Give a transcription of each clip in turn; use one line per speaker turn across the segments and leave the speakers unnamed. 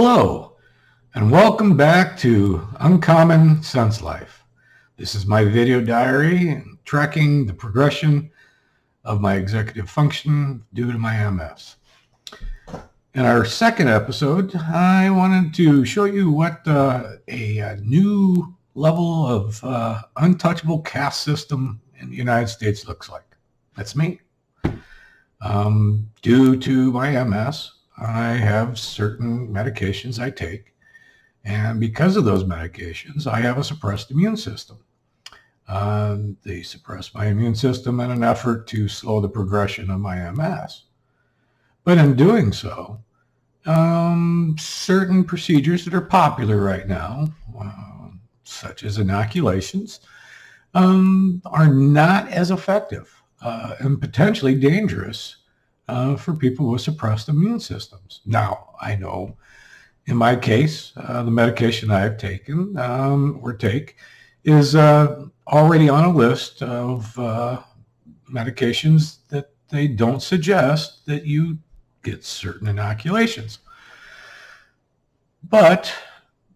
Hello, and welcome back to Uncommon Sense Life. This is my video diary tracking the progression of my executive function due to my MS. In our second episode, I wanted to show you what a new level of untouchable caste system in the United States looks like. That's me. Due to my MS, I have certain medications I take, and because of those medications, I have a suppressed immune system. They suppress my immune system in an effort to slow the progression of my MS. But in doing so, certain procedures that are popular right now, such as inoculations, are not as effective and potentially dangerous for people with suppressed immune systems. Now, I know in my case, the medication I've taken or take is already on a list of medications that they don't suggest that you get certain inoculations. But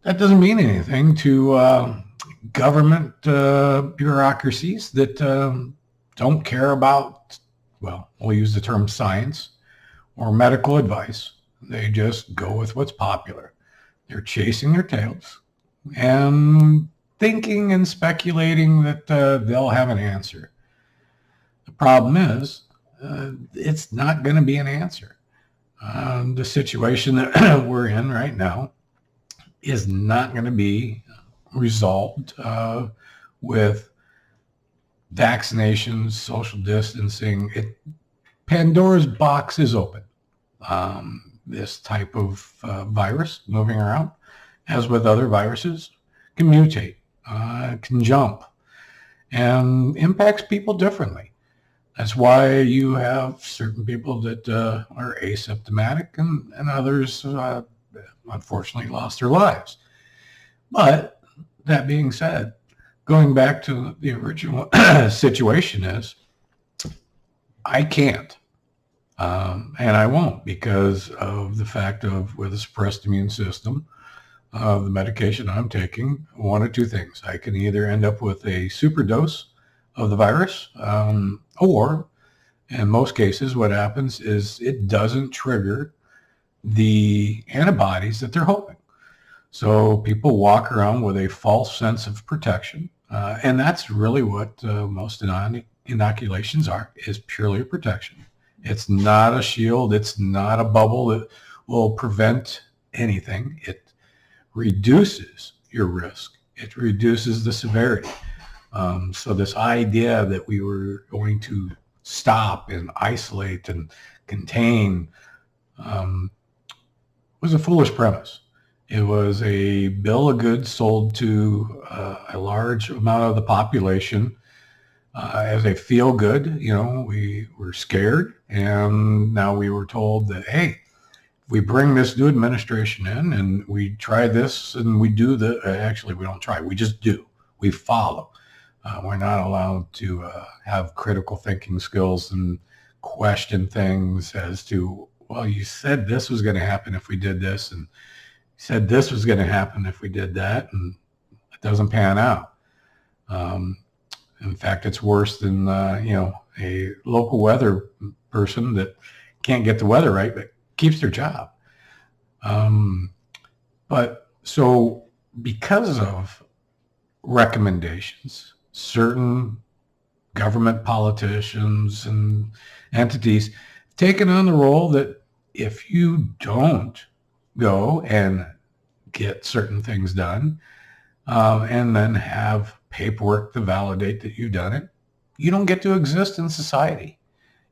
that doesn't mean anything to government bureaucracies that don't care about, well, we'll use the term science or medical advice. They just go with what's popular. They're chasing their tails and thinking and speculating that they'll have an answer. The problem is, it's not going to be an answer. The situation that we're in right now is not going to be resolved with vaccinations, social distancing. Pandora's box is open. This type of virus moving around, as with other viruses, can mutate, can jump, and impacts people differently. That's why you have certain people that are asymptomatic and others, unfortunately, lost their lives. But that being said, going back to the original situation is, I can't, and I won't, because of the fact of with a suppressed immune system, the medication I'm taking, one or two things. I can either end up with a superdose of the virus, or in most cases, what happens is it doesn't trigger the antibodies that they're hoping. So people walk around with a false sense of protection, and that's really what most inoculations are, is purely a protection. It's not a shield. It's not a bubble that will prevent anything. It reduces your risk. It reduces the severity. So this idea that we were going to stop and isolate and contain was a foolish premise. It was a bill of goods sold to a large amount of the population as a feel good. You know, we were scared, and now we were told that, hey, we bring this new administration in and we try this and we do the, actually we don't try, we just do, we follow. We're not allowed to have critical thinking skills and question things as to, well, you said this was going to happen if we did this, and you said this was going to happen if we did that, and it doesn't pan out. In fact, it's worse than, a local weather person that can't get the weather right, but keeps their job. But so because of recommendations, certain government politicians and entities have taken on the role that if you don't go and get certain things done, and then have paperwork to validate that you've done it, you don't get to exist in society.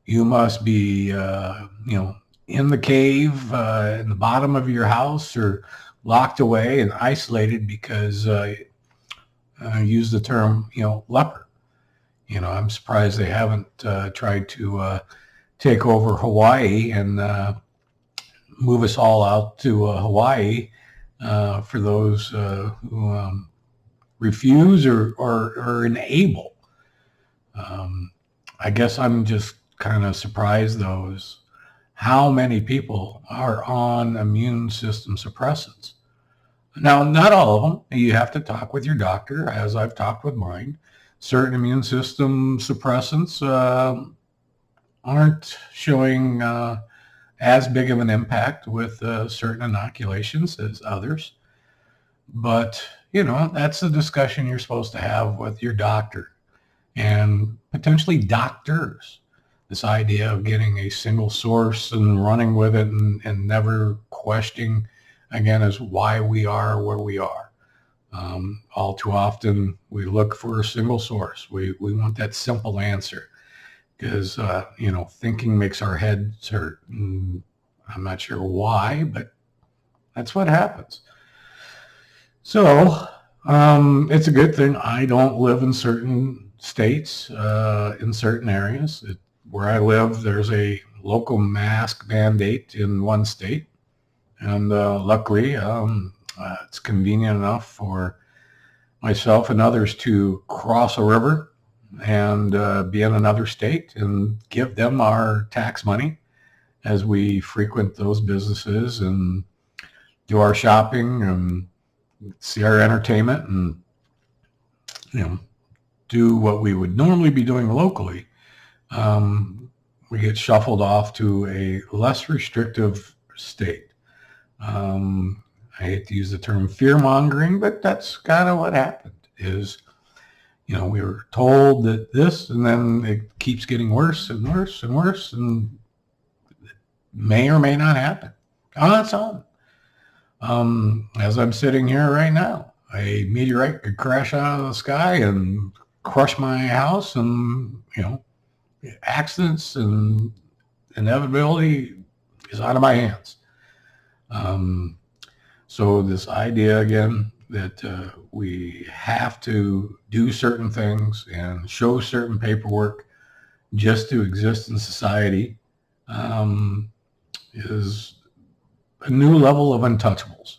You must be, in the cave, in the bottom of your house, or locked away and isolated because use the term, leper. I'm surprised they haven't tried to take over Hawaii and move us all out to Hawaii for those who refuse or enable. I guess I'm just kind of surprised those how many people are on immune system suppressants. Now, not all of them. You have to talk with your doctor, as I've talked with mine. Certain immune system suppressants aren't showing as big of an impact with certain inoculations as others. But, that's a discussion you're supposed to have with your doctor and potentially doctors. This idea of getting a single source and running with it and never questioning, again, is why we are where we are. All too often, we look for a single source. We want that simple answer because, thinking makes our heads hurt. And I'm not sure why, but that's what happens. So it's a good thing I don't live in certain states, in certain areas. Where I live, there's a local mask mandate in one state. And luckily, it's convenient enough for myself and others to cross a river and be in another state and give them our tax money as we frequent those businesses and do our shopping and see our entertainment and, do what we would normally be doing locally. We get shuffled off to a less restrictive state. I hate to use the term fear mongering, but that's kind of what happened is, we were told that this, and then it keeps getting worse and worse and worse, and it may or may not happen on its own. As I'm sitting here right now, a meteorite could crash out of the sky and crush my house, and, accidents and inevitability is out of my hands. So this idea again that we have to do certain things and show certain paperwork just to exist in society is a new level of untouchables.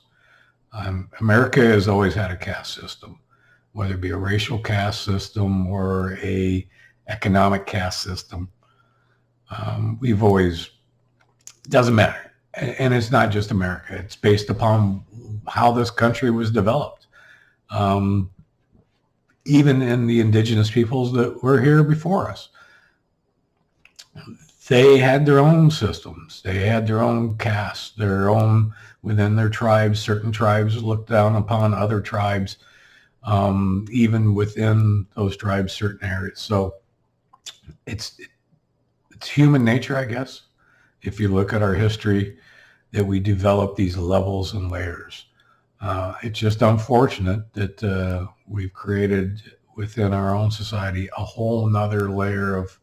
America has always had a caste system, whether it be a racial caste system or a economic caste system. We've always, doesn't matter. And it's not just America. It's based upon how this country was developed. Even in the indigenous peoples that were here before us, they had their own systems. They had their own castes, their own, within their tribes. Certain tribes looked down upon other tribes, even within those tribes, certain areas. So it's human nature, I guess, if you look at our history, that we develop these levels and layers. It's just unfortunate that we've created within our own society a whole nother layer of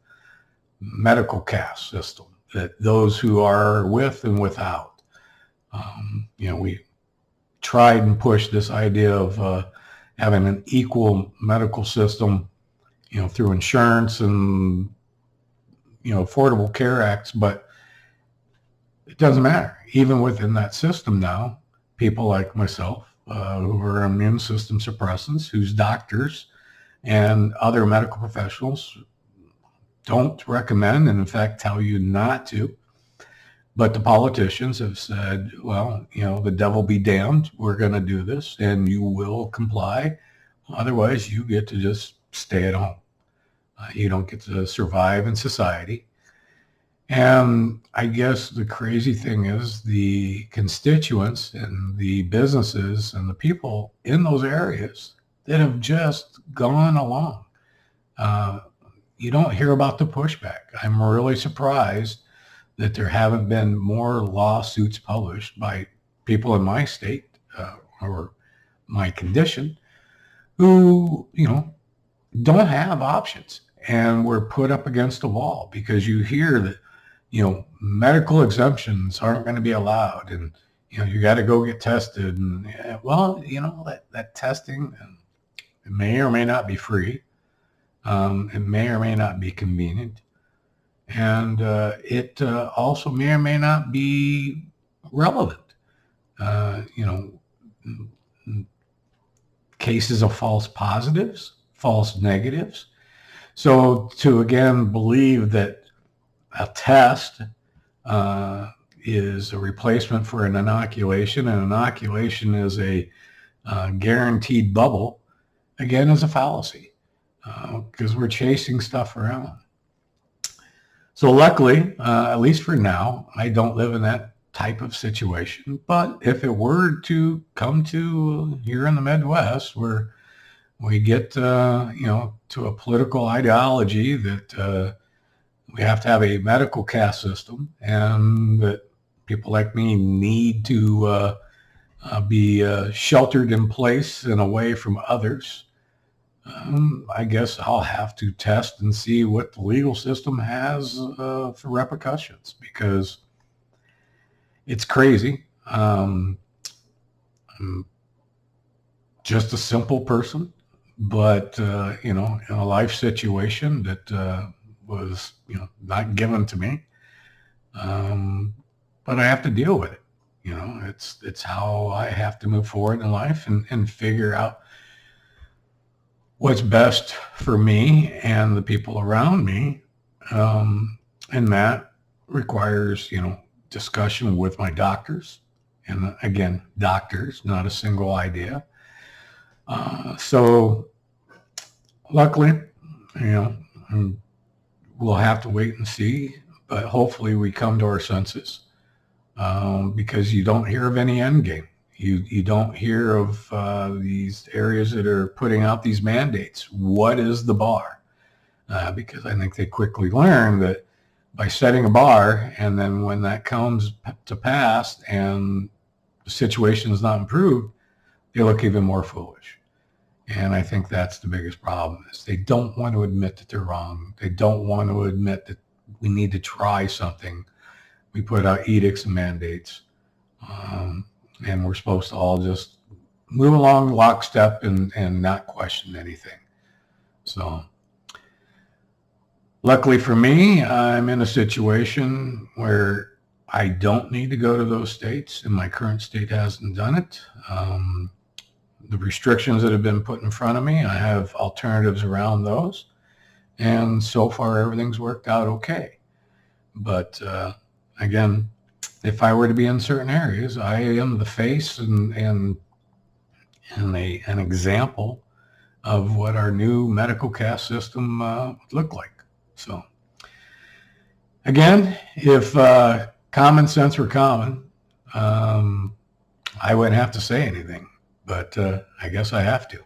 medical caste system, that those who are with and without. We tried and pushed this idea of having an equal medical system, through insurance and, Affordable Care Acts, but it doesn't matter. Even within that system now, people like myself, who are immune system suppressants, whose doctors and other medical professionals don't recommend and in fact tell you not to. But the politicians have said, well, the devil be damned. We're going to do this and you will comply. Otherwise, you get to just stay at home. You don't get to survive in society. And I guess the crazy thing is the constituents and the businesses and the people in those areas that have just gone along. You don't hear about the pushback. I'm really surprised that there haven't been more lawsuits published by people in my state or my condition who, don't have options and were put up against a wall because you hear that, medical exemptions aren't going to be allowed and, you got to go get tested. And that testing, it may or may not be free. It may or may not be convenient. And it also may or may not be relevant. Cases of false positives, false negatives. So to again believe that a test is a replacement for an inoculation. An inoculation is a guaranteed bubble, again, is a fallacy because we're chasing stuff around. So luckily, at least for now, I don't live in that type of situation. But if it were to come to here in the Midwest, where we get, to a political ideology that we have to have a medical caste system, and that people like me need to be sheltered in place and away from others, I guess I'll have to test and see what the legal system has for repercussions, because it's crazy. I'm just a simple person, but in a life situation that was not given to me, but I have to deal with it. It's how I have to move forward in life and figure out what's best for me and the people around me. And that requires, discussion with my doctors. And again, doctors, not a single idea. So luckily, we'll have to wait and see, but hopefully we come to our senses, because you don't hear of any end game. You don't hear of these areas that are putting out these mandates. What is the bar? Because I think they quickly learn that by setting a bar, and then when that comes to pass and the situation is not improved, they look even more foolish. And I think that's the biggest problem, is they don't want to admit that they're wrong. They don't want to admit that we need to try something. We put out edicts and mandates. And we're supposed to all just move along lockstep and not question anything. So luckily for me, I'm in a situation where I don't need to go to those states, and my current state hasn't done it. The restrictions that have been put in front of me, I have alternatives around those. And so far, everything's worked out okay. But again, if I were to be in certain areas, I am the face and an example of what our new medical caste system would look like. So again, if common sense were common, I wouldn't have to say anything, but I guess I have to.